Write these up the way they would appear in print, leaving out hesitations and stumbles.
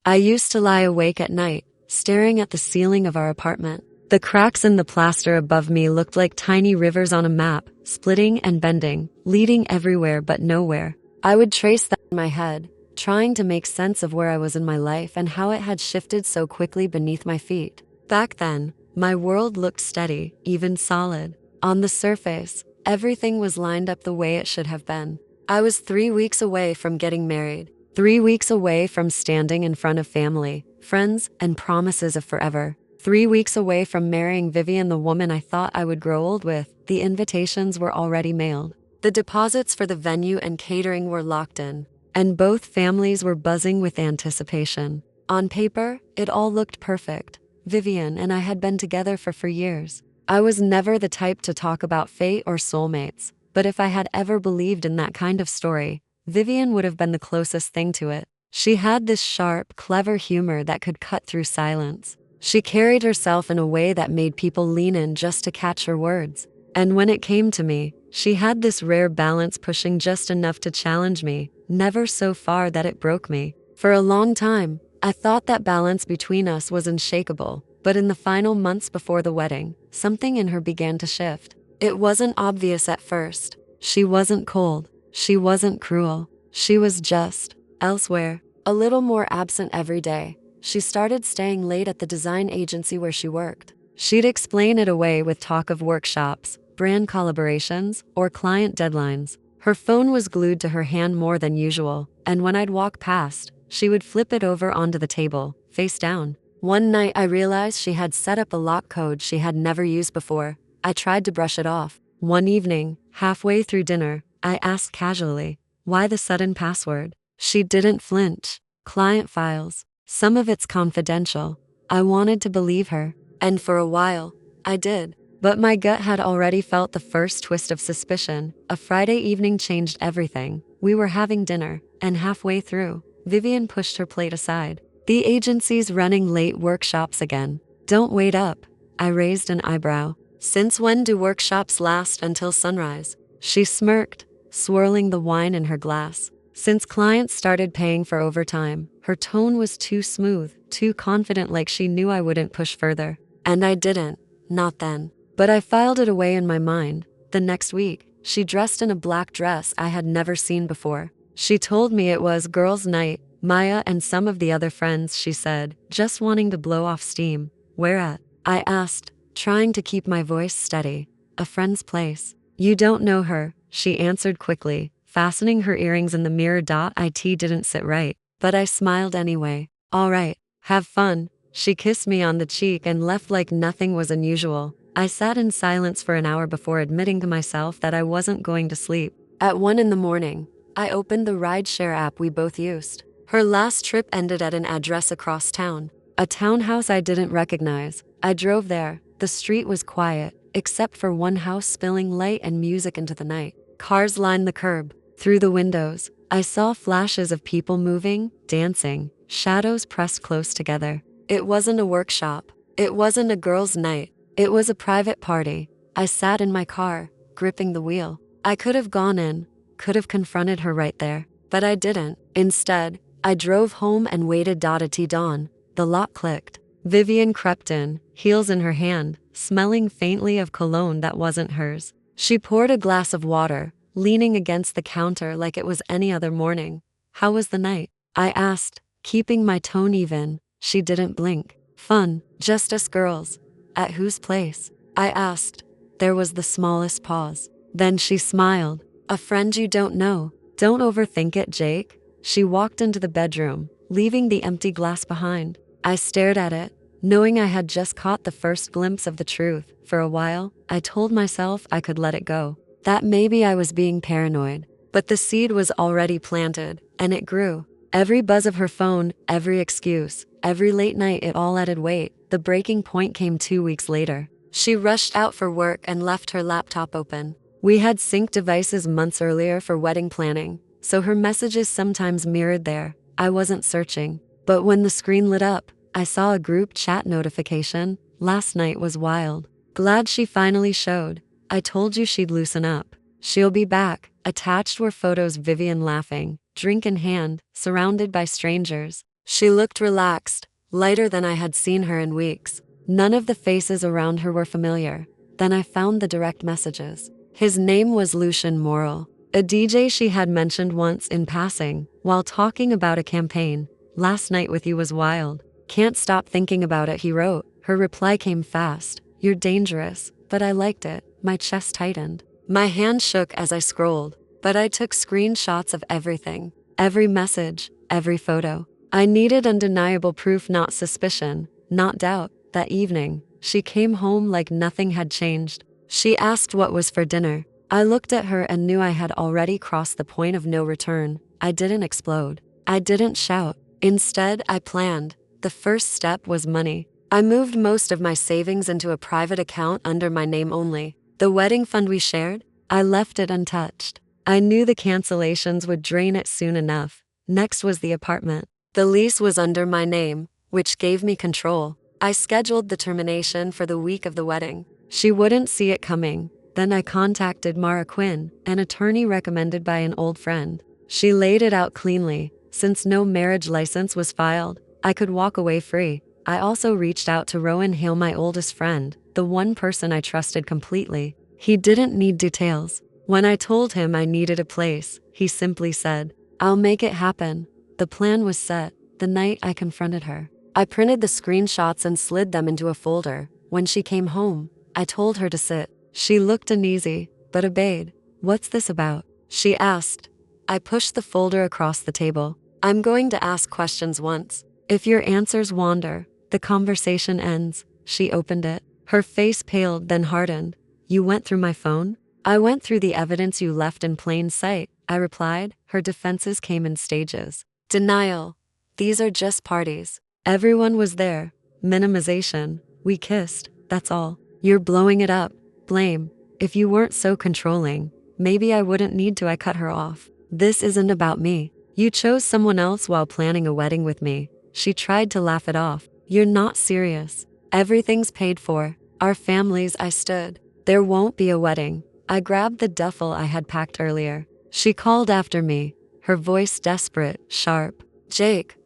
I used to lie awake at night, staring at the ceiling of our apartment. The cracks in the plaster above me looked like tiny rivers on a map, splitting and bending, leading everywhere but nowhere. I would trace that in my head, trying to make sense of where I was in my life and how it had shifted so quickly beneath my feet. Back then, my world looked steady, even solid. On the surface, everything was lined up the way it should have been. I was 3 weeks away from getting married, 3 weeks away from standing in front of family, friends, and promises of forever. 3 weeks away from marrying Vivian, the woman I thought I would grow old with. The invitations were already mailed. The deposits for the venue and catering were locked in, and both families were buzzing with anticipation. On paper, it all looked perfect. Vivian and I had been together for years. I was never the type to talk about fate or soulmates, but if I had ever believed in that kind of story, Vivian would have been the closest thing to it. She had this sharp, clever humor that could cut through silence. She carried herself in a way that made people lean in just to catch her words. And when it came to me, she had this rare balance, pushing just enough to challenge me, never so far that it broke me. For a long time, I thought that balance between us was unshakable, but in the final months before the wedding, something in her began to shift. It wasn't obvious at first. She wasn't cold. She wasn't cruel. She was just elsewhere, a little more absent every day. She started staying late at the design agency where she worked. She'd explain it away with talk of workshops, brand collaborations, or client deadlines. Her phone was glued to her hand more than usual, and when I'd walk past, she would flip it over onto the table, face down. One night I realized she had set up a lock code she had never used before. I tried to brush it off. One evening, halfway through dinner, I asked casually, "Why the sudden password?" She didn't flinch. "Client files. Some of it's confidential." I wanted to believe her, and for a while, I did. But my gut had already felt the first twist of suspicion. A Friday evening changed everything. We were having dinner, and halfway through, Vivian pushed her plate aside. "The agency's running late workshops again. Don't wait up." I raised an eyebrow. "Since when do workshops last until sunrise?" She smirked, swirling the wine in her glass. "Since clients started paying for overtime." Her tone was too smooth, too confident, like she knew I wouldn't push further. And I didn't. Not then. But I filed it away in my mind. The next week, she dressed in a black dress I had never seen before. She told me it was girls' night, Maya and some of the other friends, she said, just wanting to blow off steam. "Where at?" I asked, trying to keep my voice steady. "A friend's place." "You don't know her," she answered quickly, fastening her earrings in the mirror. It didn't sit right, but I smiled anyway. "All right, have fun." She kissed me on the cheek and left like nothing was unusual. I sat in silence for an hour before admitting to myself that I wasn't going to sleep. At 1 a.m, I opened the rideshare app we both used. Her last trip ended at an address across town, a townhouse I didn't recognize. I drove there. The street was quiet, except for one house spilling light and music into the night. Cars lined the curb. Through the windows, I saw flashes of people moving, dancing, shadows pressed close together. It wasn't a workshop. It wasn't a girls' night. It was a private party. I sat in my car, gripping the wheel. I could have gone in, could have confronted her right there, but I didn't. Instead, I drove home and waited. Till dawn. The lock clicked. Vivian crept in, heels in her hand, smelling faintly of cologne that wasn't hers. She poured a glass of water, leaning against the counter like it was any other morning. "How was the night?" I asked, keeping my tone even. She didn't blink. "Fun, just us girls." "At whose place?" I asked. There was the smallest pause. Then she smiled. "A friend you don't know." "Don't overthink it, Jake." She walked into the bedroom, leaving the empty glass behind. I stared at it, knowing I had just caught the first glimpse of the truth. For a while, I told myself I could let it go, that maybe I was being paranoid. But the seed was already planted, and it grew. Every buzz of her phone, every excuse, every late night, it all added weight. The breaking point came 2 weeks later. She rushed out for work and left her laptop open. We had synced devices months earlier for wedding planning, so her messages sometimes mirrored there. I wasn't searching. But when the screen lit up, I saw a group chat notification. "Last night was wild. Glad she finally showed. I told you she'd loosen up. She'll be back." Attached were photos, Vivian laughing, drink in hand, surrounded by strangers. She looked relaxed, lighter than I had seen her in weeks. None of the faces around her were familiar. Then I found the direct messages. His name was Lucian Morrill, a DJ she had mentioned once in passing, while talking about a campaign. Last night with you was wild. Can't stop thinking about it, he wrote. Her reply came fast. You're dangerous, but I liked it. My chest tightened. My hand shook as I scrolled, but I took screenshots of everything. Every message, every photo. I needed undeniable proof, not suspicion, not doubt. That evening, she came home like nothing had changed. She asked what was for dinner. I looked at her and knew I had already crossed the point of no return. I didn't explode. I didn't shout. Instead, I planned. The first step was money. I moved most of my savings into a private account under my name only. The wedding fund we shared, I left it untouched. I knew the cancellations would drain it soon enough. Next was the apartment. The lease was under my name, which gave me control. I scheduled the termination for the week of the wedding. She wouldn't see it coming. Then I contacted Mara Quinn, an attorney recommended by an old friend. She laid it out cleanly. Since no marriage license was filed, I could walk away free. I also reached out to Rowan Hale, my oldest friend, the one person I trusted completely. He didn't need details. When I told him I needed a place, he simply said, I'll make it happen. The plan was set the night I confronted her. I printed the screenshots and slid them into a folder. When she came home, I told her to sit. She looked uneasy, but obeyed. What's this about? She asked. I pushed the folder across the table. I'm going to ask questions once. If your answers wander, the conversation ends. She opened it. Her face paled, then hardened. You went through my phone? I went through the evidence you left in plain sight, I replied. Her defenses came in stages. Denial. These are just parties. Everyone was there. Minimization. We kissed. That's all. You're blowing it up. Blame. If you weren't so controlling, maybe I wouldn't need to. I cut her off. This isn't about me. You chose someone else while planning a wedding with me. She tried to laugh it off. You're not serious. Everything's paid for. Our families. I stood. There won't be a wedding. I grabbed the duffel I had packed earlier. She called after me, her voice desperate, sharp. Jake,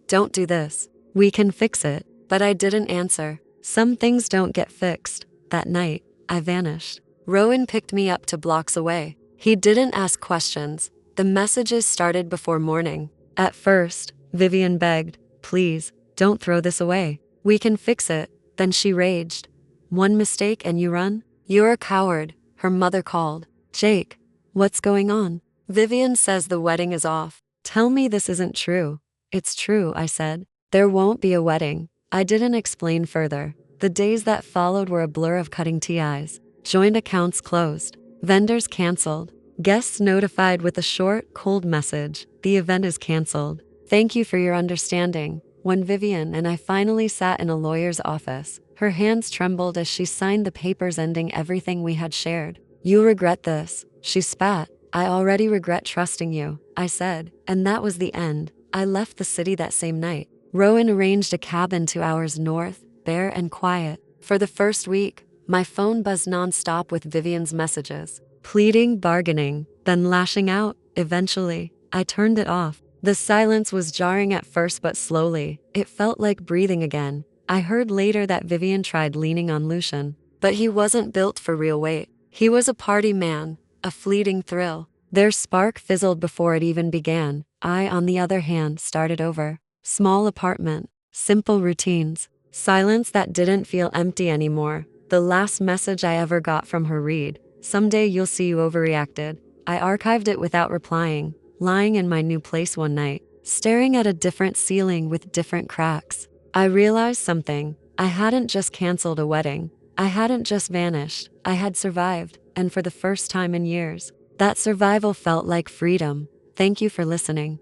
don't do this. We can fix it. But I didn't answer. Some things don't get fixed. That night, I vanished. Rowan picked me up 2 blocks away. He didn't ask questions. The messages started before morning. At first, Vivian begged, please, don't throw this away. We can fix it. Then she raged. One mistake and you run? You're a coward, her mother called. Jake, what's going on? Vivian says the wedding is off. Tell me this isn't true. It's true, I said. There won't be a wedding. I didn't explain further. The days that followed were a blur of cutting TIs. Joint accounts closed. Vendors canceled. Guests notified with a short, cold message. The event is canceled. Thank you for your understanding. When Vivian and I finally sat in a lawyer's office, her hands trembled as she signed the papers ending everything we had shared. You'll regret this, she spat. I already regret trusting you, I said, and that was the end. I left the city that same night. Rowan arranged a cabin 2 hours north, bare and quiet. For the first week, my phone buzzed nonstop with Vivian's messages. Pleading, bargaining, then lashing out. Eventually, I turned it off. The silence was jarring at first, but slowly, it felt like breathing again. I heard later that Vivian tried leaning on Lucian, but he wasn't built for real weight. He was a party man, a fleeting thrill. Their spark fizzled before it even began. I, on the other hand, started over. Small apartment, simple routines, silence that didn't feel empty anymore. The last message I ever got from her read, someday you'll see you overreacted. I archived it without replying, lying in my new place one night, staring at a different ceiling with different cracks. I realized something. I hadn't just canceled a wedding. I hadn't just vanished. I had survived, and for the first time in years, that survival felt like freedom. Thank you for listening.